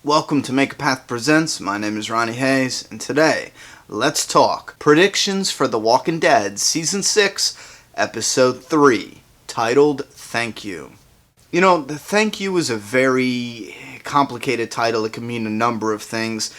Welcome to Make a Path Presents. My name is Ronnie Hayes, and today, let's talk predictions for The Walking Dead Season 6, Episode 3, titled Thank You. You know, the thank you is a very complicated title. It can mean a number of things.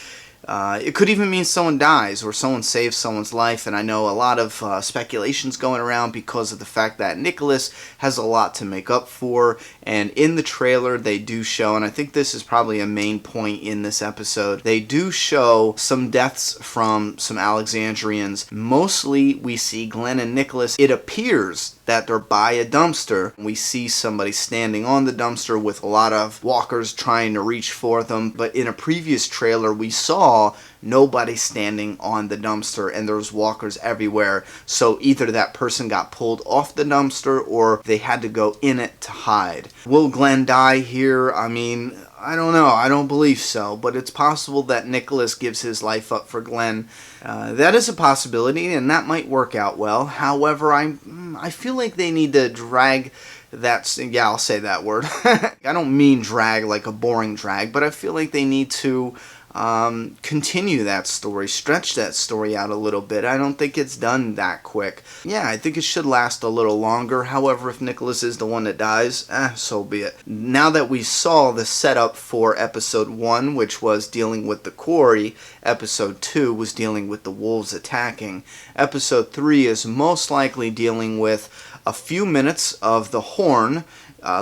It could even mean someone dies or someone saves someone's life, and I know a lot of speculations going around because of the fact that Nicholas has a lot to make up for, and in the trailer they do show, and I think this is probably a main point in this episode, they do show some deaths from some Alexandrians. Mostly we see Glenn and Nicholas. It appears that they're by a dumpster. We see somebody standing on the dumpster with a lot of walkers trying to reach for them, but in a previous trailer we saw nobody standing on the dumpster and there's walkers everywhere, so either that person got pulled off the dumpster or they had to go in it to hide. Will Glenn die here? I mean, I don't know. I don't believe so, but it's possible that Nicholas gives his life up for Glenn. That is a possibility, and that might work out well. However, I feel like they need to drag that... Yeah, I'll say that word. I don't mean drag like a boring drag, but I feel like they need to continue that story, stretch that story out a little bit. I don't think it's done that quick. Yeah, I think it should last a little longer. However, if Nicholas is the one that dies, so be it. Now that we saw the setup for episode 1, which was dealing with the quarry, episode 2 was dealing with the wolves attacking, episode 3 is most likely dealing with a few minutes of the horn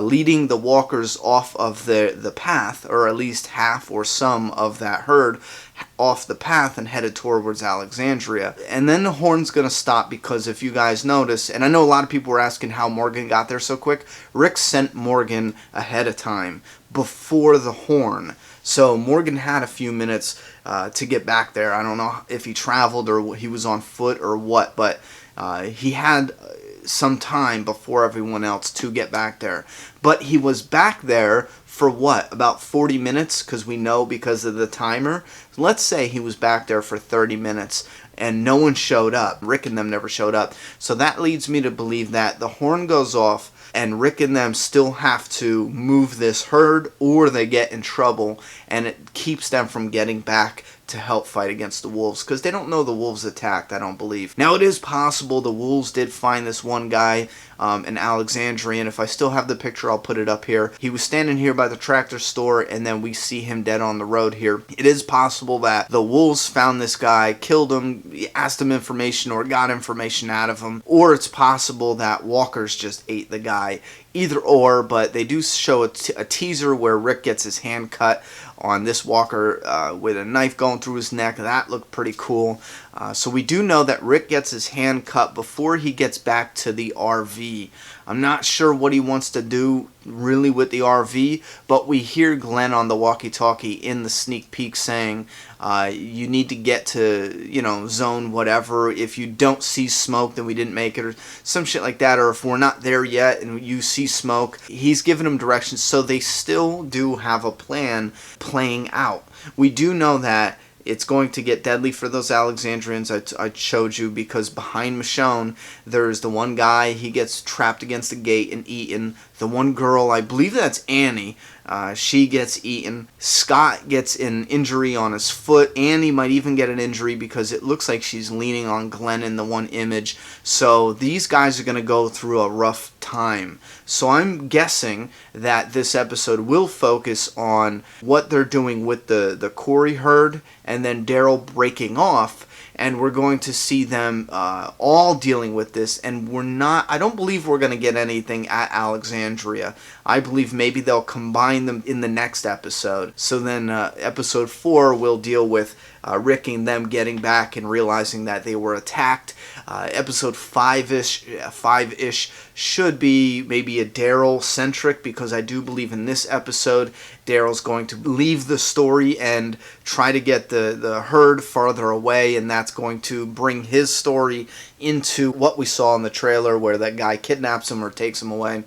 leading the walkers off of the path, or at least half or some of that herd off the path and headed towards Alexandria. And then the horn's going to stop because if you guys notice, and I know a lot of people were asking how Morgan got there so quick, Rick sent Morgan ahead of time before the horn. So Morgan had a few minutes to get back there. I don't know if he traveled or he was on foot or what, but he had some time before everyone else to get back there. But he was back there for what? About 40 minutes? Because we know because of the timer. Let's say he was back there for 30 minutes and no one showed up. Rick and them never showed up. So that leads me to believe that the horn goes off and Rick and them still have to move this herd or they get in trouble, and it keeps them from getting back to help fight against the wolves, because they don't know the wolves attacked, I don't believe. Now, it is possible the wolves did find this one guy, an Alexandrian. If I still have the picture, I'll put it up here. He was standing here by the tractor store, and then we see him dead on the road here. It is possible that the wolves found this guy, killed him, asked him information, or got information out of him, or it's possible that walkers just ate the guy. Either or, but they do show a teaser where Rick gets his hand cut on this walker with a knife going through his neck. That looked pretty cool. So we do know that Rick gets his hand cut before he gets back to the RV. I'm not sure what he wants to do really with the RV, but we hear Glenn on the walkie-talkie in the sneak peek saying, you need to get to, zone whatever. If you don't see smoke, then we didn't make it, or some shit like that. Or if we're not there yet and you see smoke, he's giving them directions. So they still do have a plan playing out. We do know that it's going to get deadly for those Alexandrians I showed you, because behind Michonne, there's the one guy, he gets trapped against the gate and eaten. The one girl, I believe that's Annie, she gets eaten. Scott gets an injury on his foot. Annie might even get an injury because it looks like she's leaning on Glenn in the one image. So these guys are going to go through a rough time. So I'm guessing that this episode will focus on what they're doing with the Corey herd, and then Daryl breaking off, and we're going to see them all dealing with this, and I don't believe we're going to get anything at Alexandria. I believe maybe they'll combine them in the next episode. So then episode 4 will deal with Rick and them getting back and realizing that they were attacked. Episode 5-ish should be maybe a Daryl-centric, because I do believe in this episode Daryl's going to leave the story and try to get the herd farther away, and that's going to bring his story into what we saw in the trailer where that guy kidnaps him or takes him away.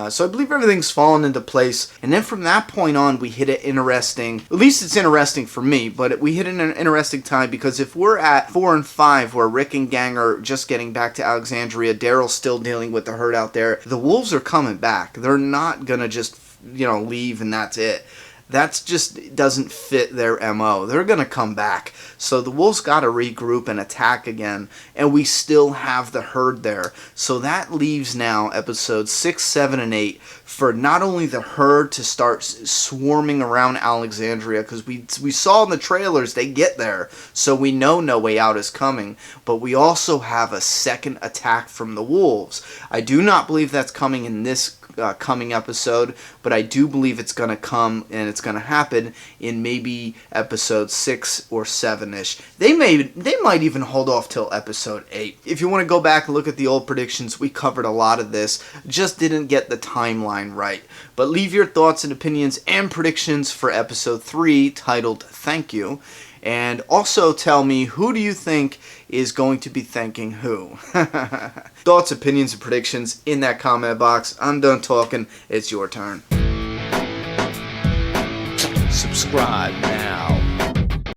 So I believe everything's fallen into place. And then from that point on, we hit it interesting. At least it's interesting for me, but we hit an interesting time, because if we're at 4 and 5, where Rick and gang are just getting back to Alexandria, Daryl's still dealing with the herd out there, the wolves are coming back. They're not going to just, leave and that's it. That's just doesn't fit their MO. They're going to come back. So the Wolves got to regroup and attack again, and we still have the Herd there. So that leaves now episodes 6, 7, and 8 for not only the Herd to start swarming around Alexandria, because we saw in the trailers they get there, so we know No Way Out is coming, but we also have a second attack from the Wolves. I do not believe that's coming in this coming episode, but I do believe it's going to come and it's going to happen in maybe episode 6 or 7-ish. They might even hold off till episode 8. If you want to go back and look at the old predictions, we covered a lot of this, just didn't get the timeline right. But leave your thoughts and opinions and predictions for episode 3 titled Thank You. And also tell me, who do you think is going to be thanking who? Thoughts, opinions, and predictions in that comment box. I'm done talking. It's your turn. Subscribe now.